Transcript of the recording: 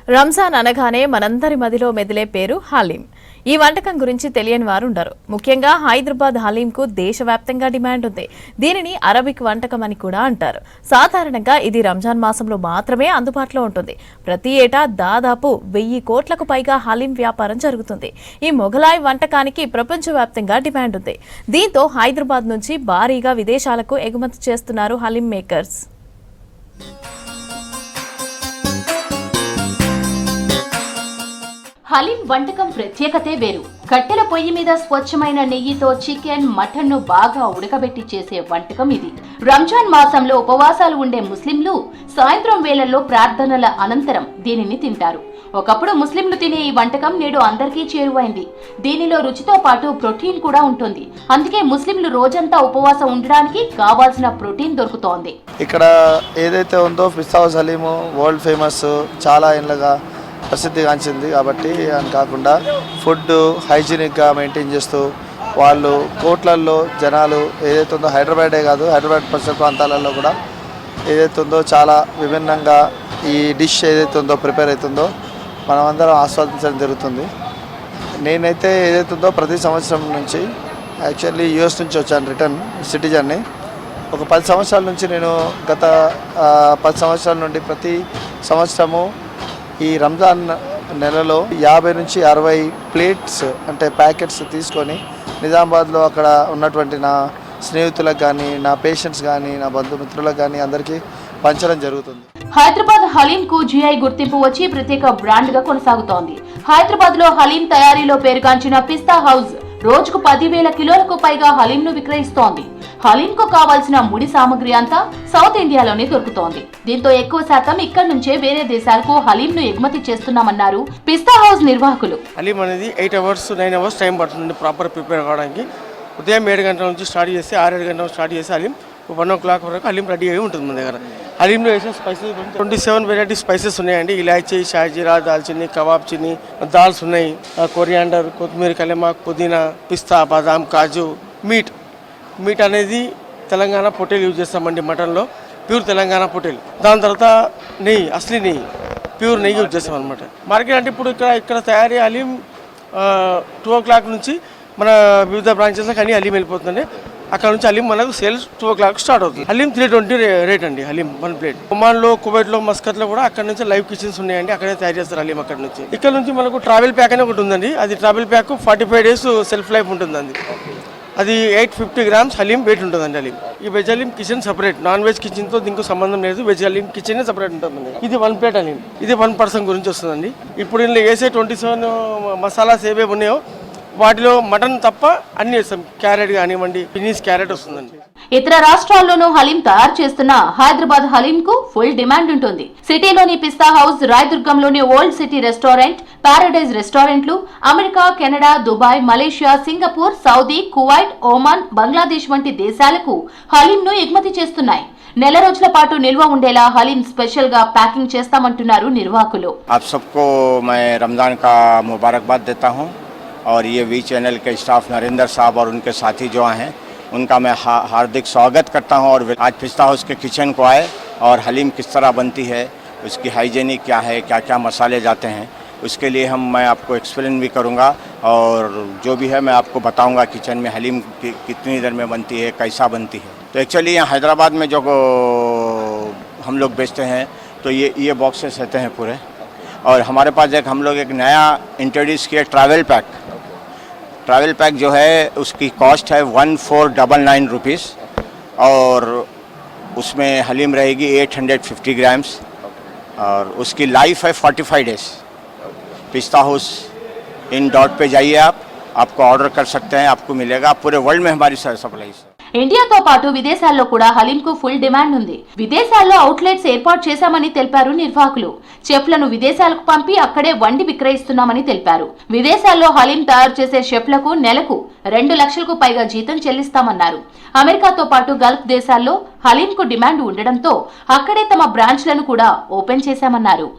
రంజాన్ అనగానే మనందరి మదిలో మెదిలే పేరు హలీం. ఈ వంటకం గురించి తెలియని వారు ఉండరు. ముఖ్యంగా హైదరాబాద్ హలీంకు దేశవ్యాప్తంగా డిమాండ్ ఉంది. దీనిని అరబిక్ వంటకం అని కూడా అంటారు. సాధారణంగా ఇది రంజాన్ మాసంలో మాత్రమే అందుబాటులో ఉంటుంది. ప్రతి ఏటా దాదాపు 1000 కోట్లకు పైగా హలీం వ్యాపారం జరుగుతుంది. ఈ మొఘలాయ్ వంటకానికి ప్రపంచవ్యాప్తంగా డిమాండ్ ఉంది. దీంతో హైదరాబాద్ నుంచి భారీగా విదేశాలకు ఎగుమతి చేస్తున్నారు హలీం మేకర్స్. హలీం వంటకం ప్రత్యేకతే వేరు. కట్టెల పొయ్యి మీద స్వచ్ఛమైన నెయ్యితో చికెన్, మటన్ ను బాగా ఉడకబెట్టి చేసే వంటకం ఇది. రంజాన్ మాసంలో ఉపవాసాలు ఉండే ముస్లింలు సాయంత్రం వేళల్లో ప్రార్థనల అనంతరం దీనిని తింటారు. ఒకప్పుడు ముస్లింలు తినే ఈ వంటకం నేడు అందరికీ చేరువైంది. దీనిలో రుచితో పాటు ప్రోటీన్ కూడా ఉంటుంది. అందుకే ముస్లింలు రోజంతా ఉపవాసం ఉండడానికి కావాల్సిన ప్రోటీన్ దొరుకుతోంది. ఇక్కడ ఏదైతే ఉందో పిస్తా హౌస్ హలీము వరల్డ్ ఫేమస్, చాలా ఏళ్ళగా ప్రసిద్ధిగాంచింది. కాబట్టి అని కాకుండా ఫుడ్ హైజీనిక్గా మెయింటైన్ చేస్తూ వాళ్ళు కోట్లల్లో జనాలు ఏదైతే ఉందో హైదరాబాదే కాదు, హైదరాబాద్ పరిసర ప్రాంతాలలో కూడా ఏదైతే ఉందో చాలా విభిన్నంగా ఈ డిష్ ఏదైతే ఉందో ప్రిపేర్ అవుతుందో మనమందరం ఆస్వాదించడం జరుగుతుంది. నేనైతే ఏదైతే ఉందో ప్రతి సంవత్సరం నుంచి యాక్చువల్లీ యూఎస్ నుంచి వచ్చాను, రిటర్న్ సిటిజన్ని. ఒక 10 సంవత్సరాల నుంచి నేను గత 10 సంవత్సరాల నుండి ప్రతి సంవత్సరము ఈ రంజాన్ నెలలో 50 నుంచి 60 ప్లేట్స్ అంటే ప్యాకెట్స్ తీసుకొని నిజామాబాద్లో అక్కడ ఉన్నటువంటి నా స్నేహితులకు కానీ, నా పేషెంట్స్ కానీ, నా బంధుమిత్రులకు కానీ అందరికీ పంచడం జరుగుతుంది. హైదరాబాద్ హలీం కు జిఐ గుర్తింపు వచ్చి ప్రత్యేక బ్రాండ్ గా కొనసాగుతోంది. హైదరాబాద్ లో హలీం తయారీలో పేరుగాంచిన పిస్తా హౌస్ రోజుకు 10,000 కిలోలకు పైగా హలీం ను విక్రయిస్తోంది. హలీం కు కావాల్సిన ముడి సామగ్రి అంతా సౌత్ ఇండియాలోనే దొరుకుతోంది. దీంతో ఎక్కువ శాతం ఇక్కడ నుంచే వేరే దేశాలకు హలీం ను ఎగుమతి చేస్తున్నామన్నారు పిస్తా హౌస్ నిర్వాహకులు. హలీం అనేది 8 అవర్స్ 9 అవర్స్ టైం పడుతుంది ప్రాపర్ ప్రిపేర్ కావడానికి. ఉదయం 7 గంటల నుంచి స్టార్ట్ చేసి 6-7 గంటల స్టార్ట్ చేసి హలీం 1 o'clock వరకు హలీం రెడీ అయి ఉంటుంది మన దగ్గర. హలీంలో వేసిన స్పైసెస్ 27 వెరైటీ స్పైసెస్ ఉన్నాయండి. ఇలాచీ, షాజీరా, దాల్చిని, కబాబ్ చిన్ని, దాల్స్ ఉన్నాయి, కొరియాండర్, కొత్తిమీర, కలెమాక్, పుదీనా, పిస్తా, బాదాం, కాజు. మీట్ అనేది తెలంగాణ పొటేల్ యూజ్ చేస్తామండి. మటన్లో ప్యూర్ తెలంగాణ పొటేల్. దాని తర్వాత నెయ్యి, అసలీ నెయ్యి, ప్యూర్ నెయ్యి యూజ్ చేస్తాం అనమాట. మార్కెట్ అంటే ఇప్పుడు ఇక్కడ తయారీ హలీం 2 o'clock నుంచి మన వివిధ బ్రాంచెస్లకు అన్ని హలీం వెళ్ళిపోతుంది. అక్కడ నుంచి హలీం మనకు సేల్స్ 2 o'clock స్టార్ట్ అవుతుంది. హలీం 320 రేట్ అండి. హలీం 1 ప్లేట్. ఒమాన్లో, కువైట్లో, మస్కత్లో కూడా అక్కడ నుంచి లైవ్ కిచెన్స్ ఉన్నాయండి. అక్కడే తయారు చేస్తారు హలీం. అక్కడ నుంచి ఇక్కడ నుంచి మనకు ట్రావెల్ ప్యాక్ అని ఒకటి ఉందండి. అది travel pack 45 days shelf life ఉంటుందండి. అది 850 grams హలీం వెయిట్ ఉంటుందండి. హలీం ఈ veg haleem kitchen separate, non veg కిచెన్తో దీనికి సంబంధం లేదు. వెజ్ హలీం కిచెన్ సపరేట్ ఉంటుందండి. ఇది 1 ప్లేట్ హలీం. ఇది 1 person గురించి వస్తుందండి. ఇప్పుడు ఇందులో వేసే 27 మసాలాస్ ఏవేవి ఉన్నాయో వాటిలో మటన్ తప్ప అన్ని వేస్తాం. క్యారెట్ కానివ్వండి, పినీస్ క్యారెట్ వస్తుందండి. ఇతర రాష్ట్రాల్లోనూ హలీం తయారు చేస్తున్న హైదరాబాద్ హలీం కు ఫుల్ డిమాండ్ ఉంటుంది. సిటీలోని పిస్తా హౌస్, రాయదుర్గంలోని ఓల్డ్ సిటీ రెస్టారెంట్, పారడైజ్ రెస్టారెంట్లు America, Canada, Dubai, Malaysia, Singapore, Saudi, Kuwait, Oman, Bangladesh వంటి దేశాలకు హలీం ను ఎగుమతి చేస్తున్నాయి. నెల రోజుల పాటు నిల్వ ఉండేలా హలీం స్పెషల్ గా ప్యాకింగ్ చేస్తామంటున్నారు నిర్వాహకులు. आप सबको मैं रमजान का मुबारकबाद देता हूं और ये वी चैनल के स्टाफ नरेंद्र साहब और उनके साथी जो हैं उनका मैं हार्दिक स्वागत करता हूं। और आज पिस्ता हाउस के किचन को आए और हलीम किस तरह बनती है, उसकी हाइजीनिक क्या है, क्या क्या मसाले जाते हैं, उसके लिए मैं आपको एक्सप्लेन भी करूंगा और जो भी है मैं आपको बताऊंगा किचन में हलीम कितनी देर में बनती है, कैसा बनती है। तो एक्चुअली यहाँ हैदराबाद में जो हम लोग बेचते हैं तो ये बॉक्सेस रहते हैं पूरे। और हमारे पास हम लोग एक नया इंट्रोड्यूस किया ट्रैवल पैक जो है उसकी कॉस्ट है 1499 रुपीज़ और उसमें हलीम रहेगी 850 grams और उसकी लाइफ है 45 days। पिस्ता हाउस इन डॉट पे जाइए, आपको ऑर्डर कर सकते हैं, आपको मिलेगा। पूरे वर्ल्ड में हमारी सप्लाई है। ఇండియాతో పాటు విదేశాల్లో కూడా హలీం కు ఫుల్ డిమాండ్ ఉంది. విదేశాల్లో అవుట్లెట్స్ ఏర్పాటు చేశామని తెలిపారు నిర్వాహకులు. చెఫ్లను విదేశాలకు పంపి అక్కడే వండి విక్రయిస్తున్నామని తెలిపారు. విదేశాల్లో హలీం తయారు చేసే చెఫ్లకు నెలకు 2 లక్షలకు పైగా జీతం చెల్లిస్తామన్నారు. అమెరికాతో పాటు గల్ఫ్ దేశాల్లో హలీం కు డిమాండ్ ఉండడంతో అక్కడే తమ బ్రాంచ్లను కూడా ఓపెన్ చేశామన్నారు.